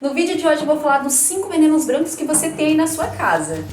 No vídeo de hoje eu vou falar dos 5 venenos brancos que você tem aí na sua casa.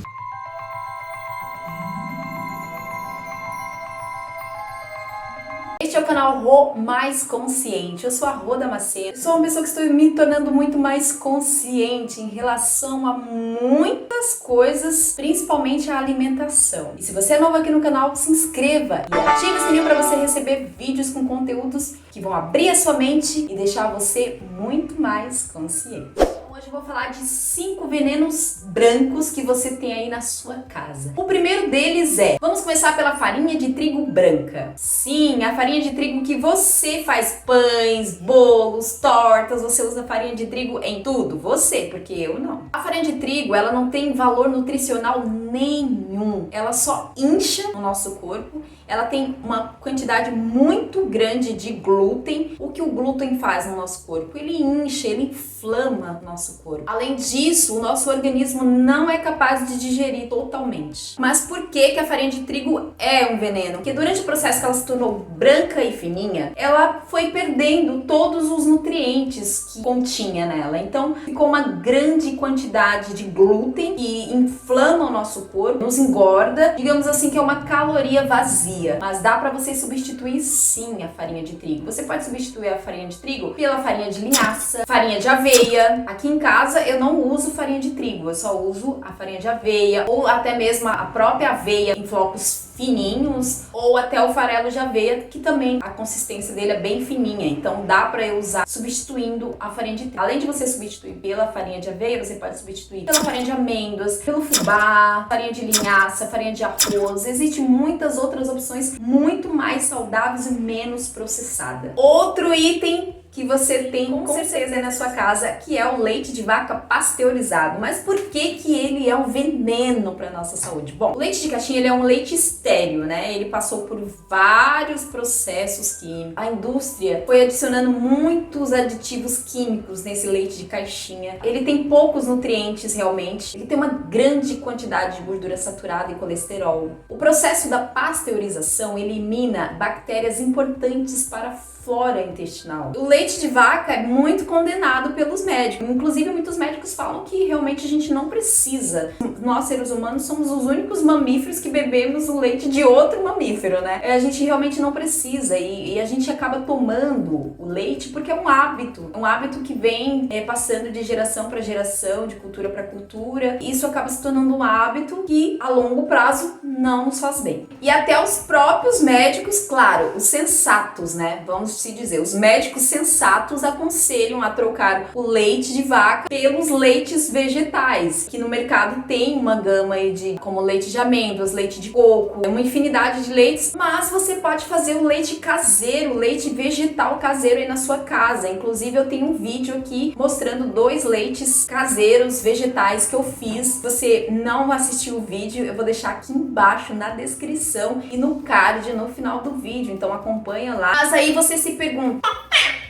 Este é o canal Rô Mais Consciente. Eu sou a Rô Damasceno. Eu sou uma pessoa que estou me tornando muito mais consciente em relação a muitas coisas, principalmente a alimentação. E se você é novo aqui no canal, se inscreva e ative o sininho para você receber vídeos com conteúdos que vão abrir a sua mente e deixar você muito mais consciente. Hoje eu vou falar de 5 venenos brancos que você tem aí na sua casa. O primeiro deles vamos começar pela farinha de trigo branca. Sim, a farinha de trigo que você faz pães, bolos, tortas, você usa farinha de trigo em tudo, você, porque eu não. A farinha de trigo, ela não tem valor nutricional nenhum, ela só incha o nosso corpo, ela tem uma quantidade muito grande de glúten. O que o glúten faz no nosso corpo? Ele incha, ele inflama o nosso corpo. Além disso, o nosso organismo não é capaz de digerir totalmente. Mas por que a farinha de trigo é um veneno? Porque durante o processo que ela se tornou branca e fininha, ela foi perdendo todos os nutrientes que continha nela. Então, ficou uma grande quantidade de glúten que inflama o nosso corpo, nos engorda, digamos assim que é uma caloria vazia. Mas dá pra você substituir sim a farinha de trigo. Você pode substituir a farinha de trigo pela farinha de linhaça, farinha de aveia. Aqui em casa eu não uso farinha de trigo, eu só uso a farinha de aveia ou até mesmo a própria aveia em flocos fininhos, ou até o farelo de aveia, que também a consistência dele é bem fininha, então dá pra eu usar substituindo a farinha de trigo. Além de você substituir pela farinha de aveia, você pode substituir pela farinha de amêndoas, pelo fubá, farinha de linhaça, farinha de arroz. Existem muitas outras opções muito mais saudáveis e menos processadas. Outro item que você tem com certeza aí na sua casa, que é o leite de vaca pasteurizado. Mas por que ele é um veneno para nossa saúde? Bom, o leite de caixinha ele é um leite estéril, né? Ele passou por vários processos químicos. A indústria foi adicionando muitos aditivos químicos nesse leite de caixinha. Ele tem poucos nutrientes realmente. Ele tem uma grande quantidade de gordura saturada e colesterol. O processo da pasteurização elimina bactérias importantes para a flora intestinal. O leite de vaca é muito condenado pelos médicos. Inclusive, muitos médicos falam que realmente a gente não precisa. Nós, seres humanos, somos os únicos mamíferos que bebemos o leite de outro mamífero, né? A gente realmente não precisa e a gente acaba tomando o leite porque é um hábito que vem passando de geração para geração, de cultura para cultura. Isso acaba se tornando um hábito que, a longo prazo, não nos faz bem. E até os próprios médicos, claro, os sensatos, né? Vamos se dizer, os médicos sensatos aconselham a trocar o leite de vaca pelos leites vegetais, que no mercado tem uma gama aí de como leite de amêndoas, leite de coco, uma infinidade de leites, mas você pode fazer o leite caseiro, o leite vegetal caseiro aí na sua casa. Inclusive eu tenho um vídeo aqui mostrando 2 leites caseiros vegetais que eu fiz. Se você não assistiu o vídeo, eu vou deixar aqui embaixo na descrição e no card no final do vídeo, então acompanha lá. Mas aí você se pergunta: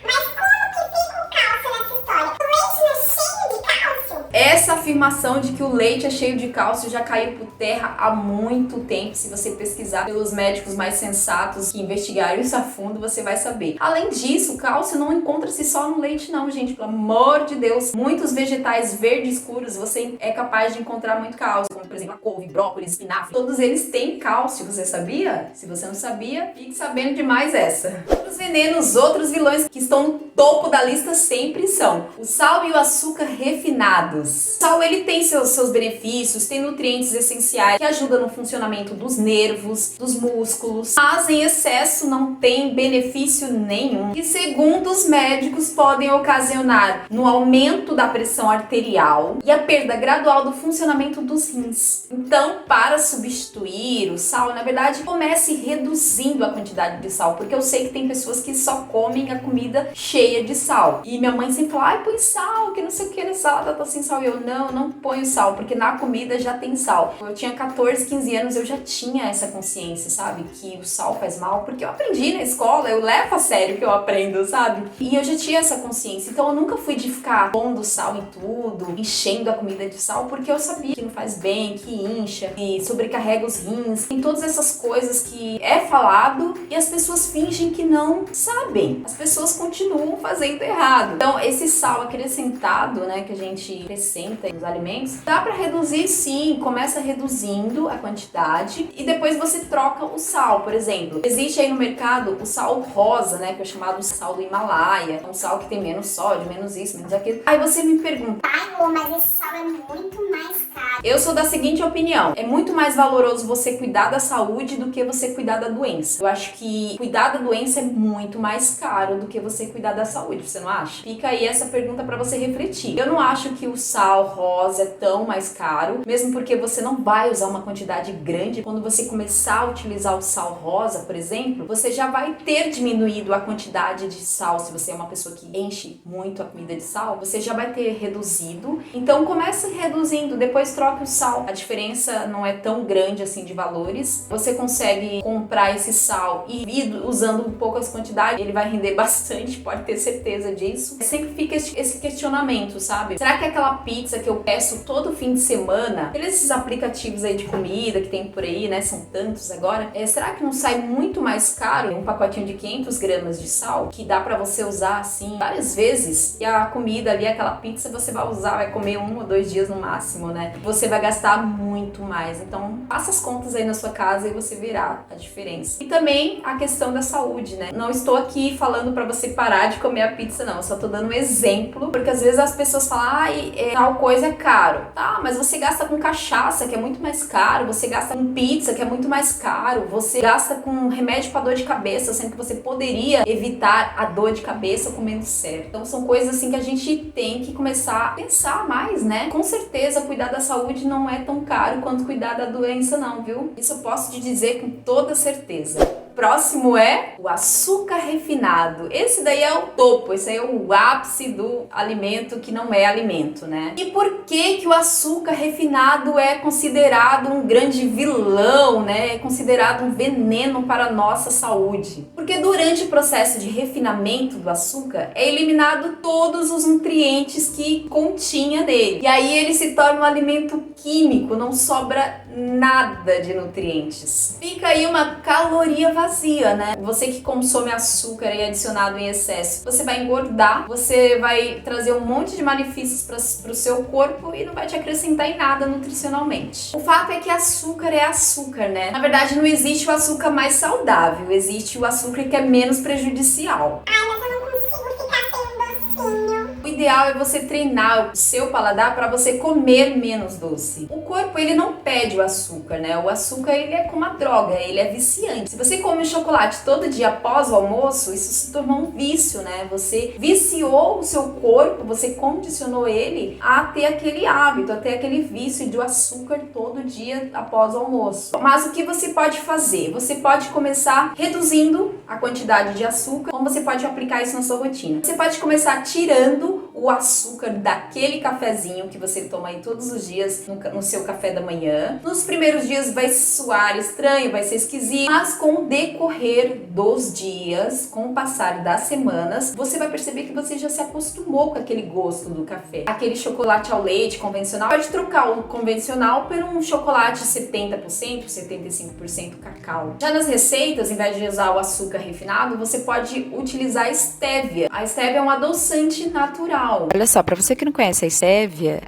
mas como que fica o cálcio nessa história? O leite não é cheio de cálcio? Essa afirmação de que o leite é cheio de cálcio já caiu por terra há muito tempo. Se você pesquisar pelos médicos mais sensatos que investigaram isso a fundo, você vai saber. Além disso, o cálcio não encontra-se só no leite não, gente, pelo amor de Deus. Muitos vegetais verdes escuros você é capaz de encontrar muito cálcio, como por exemplo a couve, brócolis, espinafre. Todos eles têm cálcio, você sabia? Se você não sabia, fique sabendo demais essa. Outros venenos, outros vilões que estão no topo da lista sempre são o sal e o açúcar refinados. O sal, ele tem seus benefícios, tem nutrientes essenciais que ajudam no funcionamento dos nervos, dos músculos, mas em excesso não tem benefício nenhum. E segundo os médicos, podem ocasionar no aumento da pressão arterial e a perda gradual do funcionamento dos rins. Então, para substituir o sal, na verdade, comece reduzindo a quantidade de sal, porque eu sei que tem pessoas que só comem a comida cheia de sal. E minha mãe sempre fala: ai, põe sal, que não sei o que na salada tá sem sal. E eu, não, não, eu não ponho sal, porque na comida já tem sal. Eu tinha 14, 15 anos, eu já tinha essa consciência, sabe? Que o sal faz mal, porque eu aprendi na escola, eu levo a sério o que eu aprendo, sabe? E eu já tinha essa consciência, então eu nunca fui de ficar pondo sal em tudo, enchendo a comida de sal, porque eu sabia que não faz bem, que incha, que sobrecarrega os rins, tem todas essas coisas que é falado e as pessoas fingem que não sabem. As pessoas continuam fazendo errado. Então, esse sal acrescentado, né, que a gente acrescenta nos alimentos, dá pra reduzir sim, começa reduzindo a quantidade e depois você troca o sal, por exemplo. Existe aí no mercado o sal rosa, né, que é chamado sal do Himalaia, é um sal que tem menos sódio, menos isso, menos aquilo. Aí você me pergunta: ai, mas esse sal é muito mais caro. Eu sou da seguinte opinião: é muito mais valoroso você cuidar da saúde do que você cuidar da doença. Eu acho que cuidar da doença é muito mais caro do que você cuidar da saúde, você não acha? Fica aí essa pergunta pra você refletir. Eu não acho que o sal rosa é tão mais caro, mesmo porque você não vai usar uma quantidade grande. Quando você começar a utilizar o sal rosa, por exemplo, você já vai ter diminuído a quantidade de sal. Se você é uma pessoa que enche muito a comida de sal, você já vai ter reduzido. Então começa reduzindo, depois troca o sal. A diferença não é tão grande assim de valores. Você consegue comprar esse sal e ir usando um pouco as quantidades, ele vai render bastante, pode ter certeza disso. Sempre fica esse questionamento, sabe? Será que aquela pizza que eu peço todo fim de semana, esses aplicativos aí de comida que tem por aí, né, são tantos agora, será que não sai muito mais caro um pacotinho de 500 gramas de sal, que dá pra você usar assim várias vezes, e a comida ali, aquela pizza, você vai usar, vai comer 1 ou 2 dias no máximo, né? Você vai gastar muito mais. Então, faça as contas aí na sua casa e você verá a diferença. E também a questão da saúde, né? Não estou aqui falando pra você parar de comer a pizza, não. Eu só tô dando um exemplo, porque às vezes as pessoas falam: ai, tal coisa é caro. Tá, mas você gasta com cachaça, que é muito mais caro. Você gasta com pizza, que é muito mais caro. Você gasta com remédio pra dor de cabeça, sendo que você poderia evitar a dor de cabeça comendo certo. Então, são coisas assim que a gente tem que começar a pensar mais, né? Com certeza, cuidar da saúde não é tão caro quanto cuidar da doença, não, viu? Isso eu posso te dizer com toda certeza. Próximo é o açúcar refinado. Esse daí é o topo, esse aí é o ápice do alimento que não é alimento, né? E por que o açúcar refinado é considerado um grande vilão, né? É considerado um veneno para a nossa saúde? Porque durante o processo de refinamento do açúcar é eliminado todos os nutrientes que continha nele. E aí ele se torna um alimento químico, não sobra nada de nutrientes. Fica aí uma caloria vazia, né? Você que consome açúcar e adicionado em excesso, você vai engordar, você vai trazer um monte de malefícios para o seu corpo e não vai te acrescentar em nada nutricionalmente. O fato é que açúcar é açúcar, né? Na verdade, não existe o açúcar mais saudável, existe o açúcar que é menos prejudicial. Ai, mas eu não consigo ficar sem docinho. O ideal é você treinar o seu paladar para você comer menos doce. O corpo, ele não pede o açúcar, né? O açúcar, ele é como a droga, ele é viciante. Se você come chocolate todo dia após o almoço, isso se tornou um vício, né? Você viciou o seu corpo, você condicionou ele a ter aquele hábito, a ter aquele vício de açúcar todo dia após o almoço. Mas o que você pode fazer? Você pode começar reduzindo a quantidade de açúcar. Como você pode aplicar isso na sua rotina? Você pode começar tirando o açúcar daquele cafezinho que você toma aí todos os dias no seu café da manhã. Nos primeiros dias vai soar estranho, vai ser esquisito, mas com o decorrer dos dias, com o passar das semanas, você vai perceber que você já se acostumou com aquele gosto do café. Aquele chocolate ao leite convencional, pode trocar o convencional por um chocolate 70%, 75% cacau. Já nas receitas, em vez de usar o açúcar refinado, você pode utilizar a estévia. A estévia é um adoçante natural. Olha só, pra você que não conhece a estévia,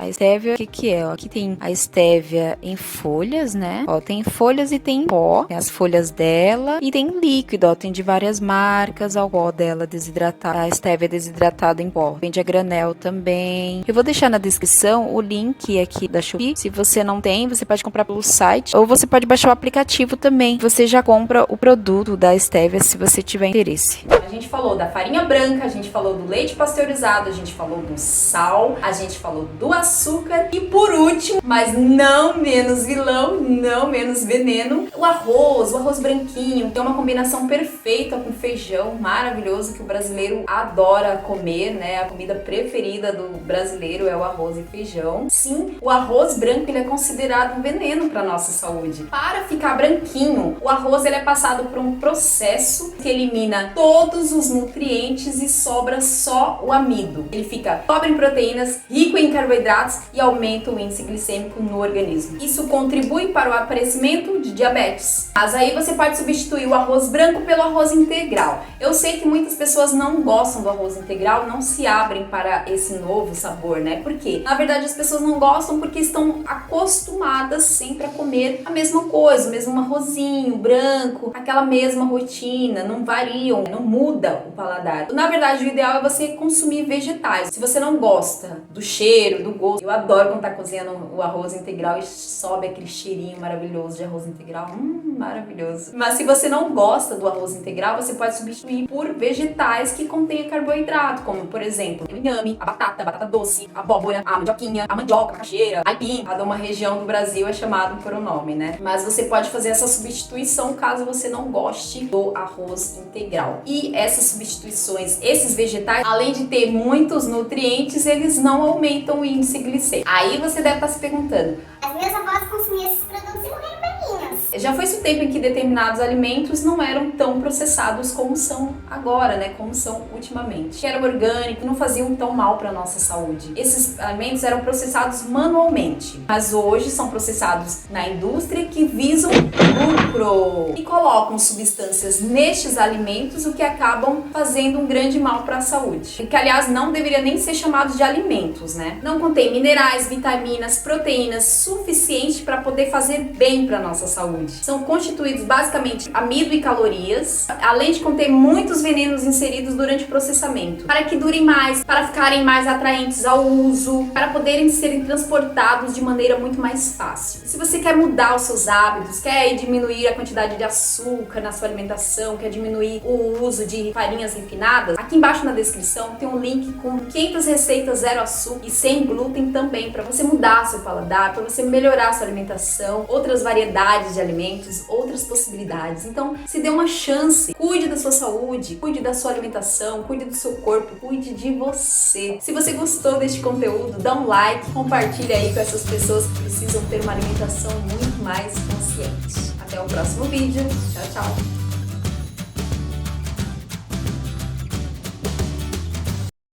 o que é? Ó, aqui tem a estévia em folhas, né? Ó, tem folhas e tem pó, tem as folhas dela e tem líquido, ó, tem de várias marcas, ó, o pó dela desidratada, a estévia desidratada em pó. Vende a granel também. Eu vou deixar na descrição o link aqui da Shopee. Se você não tem, você pode comprar pelo site ou você pode baixar o aplicativo também. Você já compra o produto da estévia se você tiver interesse. A gente falou da farinha branca, a gente falou do leite pasteurizado, a gente falou falou do sal, a gente falou do açúcar e por último, mas não menos vilão, não menos veneno, o arroz branquinho, que é uma combinação perfeita com feijão, maravilhoso, que o brasileiro adora comer, né? A comida preferida do brasileiro é o arroz e feijão. Sim, o arroz branco ele é considerado um veneno para nossa saúde. Para ficar branquinho, o arroz ele é passado por um processo que elimina todos os nutrientes e sobra só o amido. Ele fica pobre em proteínas, rico em carboidratos e aumenta o índice glicêmico no organismo. Isso contribui para o aparecimento de diabetes. Mas aí você pode substituir o arroz branco pelo arroz integral. Eu sei que muitas pessoas não gostam do arroz integral, não se abrem para esse novo sabor, né? Por quê? Na verdade, as pessoas não gostam porque estão acostumadas sempre a comer a mesma coisa, o mesmo arrozinho branco, aquela mesma rotina, não variam, não muda o paladar. Na verdade, o ideal é você consumir vegetais. Se você não gosta do cheiro, do gosto, eu adoro quando tá cozinhando o arroz integral e sobe aquele cheirinho maravilhoso de arroz integral, maravilhoso. Mas se você não gosta do arroz integral, você pode substituir por vegetais que contêm carboidrato, como por exemplo, o inhame, a batata doce, a abóbora, a mandioquinha, a mandioca, a macaxeira, a aipim. Cada uma região do Brasil é chamado por um nome, né? Mas você pode fazer essa substituição caso você não goste do arroz integral. E essas substituições, esses vegetais, além de ter muitos nutrientes, eles não aumentam o índice glicêmico. Aí você deve estar se perguntando: As meus avós consumiam esses produtos e morreram velhinhos. já foi-se o tempo em que determinados alimentos não eram tão processados como são agora, né? Como são ultimamente. Que eram orgânicos, não faziam tão mal para nossa saúde. Esses alimentos eram processados manualmente, mas hoje são processados na indústria que visam lucro e colocam substâncias nestes alimentos, o que acabam fazendo um grande mal para a saúde. Que, aliás, não deveria nem ser chamados de alimentos, né? Não contém minerais, vitaminas, proteínas suficientes para poder fazer bem para nossa saúde. São constituídos basicamente de amido e calorias, além de conter muitos venenos inseridos durante o processamento, para que durem mais, para ficarem mais atraentes ao uso, para poderem serem transportados de maneira muito mais fácil. Se você quer mudar os seus hábitos, quer diminuir a quantidade de açúcar na sua alimentação, quer diminuir o uso de farinhas refinadas, aqui embaixo na descrição tem um link com 500 receitas zero açúcar e sem glúten também, para você mudar seu paladar, para você melhorar a sua alimentação, outras variedades de alimentos, outras possibilidades. Então, se dê uma chance, cuide da sua saúde, cuide da sua alimentação, cuide do seu corpo, cuide de você. Se você gostou deste conteúdo, dá um like, compartilha aí com essas pessoas que precisam ter uma alimentação muito mais consciente. Até o próximo vídeo. Tchau, tchau!